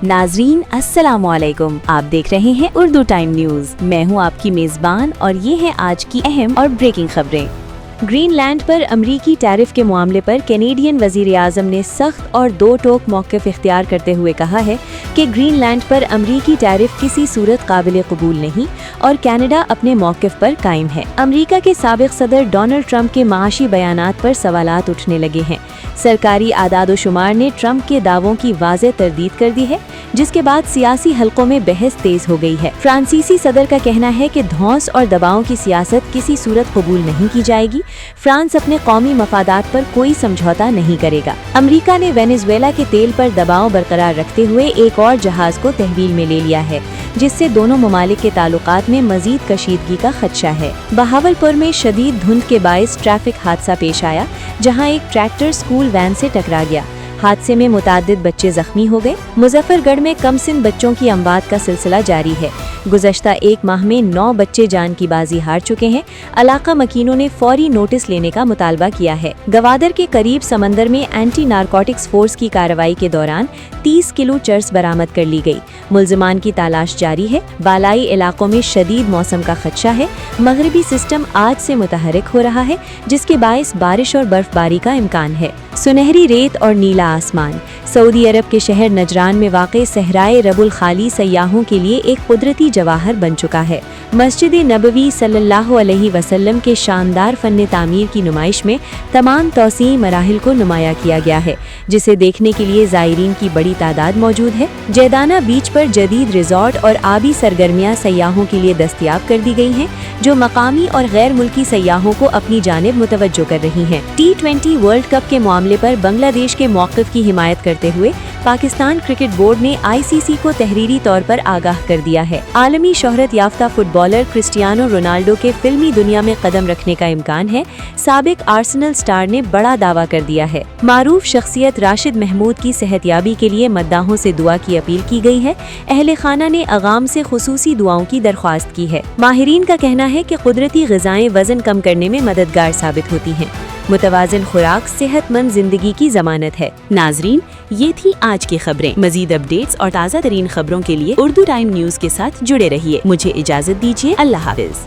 ناظرین السلام علیکم، آپ دیکھ رہے ہیں اردو ٹائم نیوز۔ میں ہوں آپ کی میزبان اور یہ ہے آج کی اہم اور بریکنگ خبریں۔ گرین لینڈ پر امریکی ٹیرف کے معاملے پر کینیڈین وزیر اعظم نے سخت اور دو ٹوک موقف اختیار کرتے ہوئے کہا ہے کہ گرین لینڈ پر امریکی ٹیرف کسی صورت قابل قبول نہیں اور کینیڈا اپنے موقف پر قائم ہے۔ امریکہ کے سابق صدر ڈونلڈ ٹرمپ کے معاشی بیانات پر سوالات اٹھنے لگے ہیں۔ سرکاری اعداد و شمار نے ٹرمپ کے دعووں کی واضح تردید کر دی ہے، جس کے بعد سیاسی حلقوں میں بحث تیز ہو گئی ہے۔ فرانسیسی صدر کا کہنا ہے کہ دھونس اور دباؤ کی سیاست کسی صورت قبول نہیں کی جائے گی۔ فرانس اپنے قومی مفادات پر کوئی سمجھوتا نہیں کرے گا۔ امریکہ نے وینزویلا کے تیل پر دباؤ برقرار رکھتے ہوئے ایک اور جہاز کو تحویل میں لے لیا ہے، جس سے دونوں ممالک کے تعلقات میں مزید کشیدگی کا خدشہ ہے۔ بہاولپور میں شدید دھند کے باعث ٹریفک حادثہ پیش آیا، جہاں ایک ٹریکٹر اسکول وین سے ٹکرا گیا۔ حادثے میں متعدد بچے زخمی ہو گئے۔ مظفر گڑھ میں کم سن بچوں کی اموات کا سلسلہ جاری ہے۔ گزشتہ ایک ماہ میں 9 بچے جان کی بازی ہار چکے ہیں۔ علاقہ مکینوں نے فوری نوٹس لینے کا مطالبہ کیا ہے۔ گوادر کے قریب سمندر میں اینٹی نارکوٹکس فورس کی کارروائی کے دوران 30 کلو چرس برآمد کر لی گئی۔ ملزمان کی تلاش جاری ہے۔ بالائی علاقوں میں شدید موسم کا خدشہ ہے۔ مغربی سسٹم آج سے متحرک ہو رہا ہے، جس کے باعث بارش اور برف باری کا امکان ہے۔ سنہری ریت اور نیلا آسمان۔ سعودی عرب کے شہر نجران میں واقع صحرائے رب الخالی سیاحوں کے لیے ایک قدرتی جواہر بن چکا ہے۔ مسجد نبوی صلی اللہ علیہ وسلم کے شاندار فن تعمیر کی نمائش میں تمام توسیعی مراحل کو نمایاں کیا گیا ہے، جسے دیکھنے کے لیے زائرین کی بڑی تعداد موجود ہے۔ جیدانہ بیچ پر جدید ریزورٹ اور آبی سرگرمیاں سیاحوں کے لیے دستیاب کر دی گئی ہیں، جو مقامی اور غیر ملکی سیاحوں کو اپنی جانب متوجہ کر رہی ہیں۔ T20 ورلڈ کپ کے معاملے پر بنگلہ دیش کے موقف کی حمایت کرتے ہوئے پاکستان کرکٹ بورڈ نے ICC کو تحریری طور پر آگاہ کر دیا ہے۔ عالمی شہرت یافتہ فٹ بالر کرسٹیانو رونالڈو کے فلمی دنیا میں قدم رکھنے کا امکان ہے، سابق آرسنل سٹار نے بڑا دعویٰ کر دیا ہے۔ معروف شخصیت راشد محمود کی صحتیابی کے لیے مداحوں سے دعا کی اپیل کی گئی ہے۔ اہل خانہ نے عوام سے خصوصی دعاؤں کی درخواست کی ہے۔ ماہرین کا کہنا ہے کہ قدرتی غذائیں وزن کم کرنے میں مددگار ثابت ہوتی ہیں۔ متوازن خوراک صحت مند زندگی کی ضمانت ہے۔ ناظرین، یہ تھی آج کی خبریں۔ مزید اپڈیٹس اور تازہ ترین خبروں کے لیے اردو ٹائم نیوز کے ساتھ جڑے رہیے۔ مجھے اجازت دیجیے۔ اللہ حافظ۔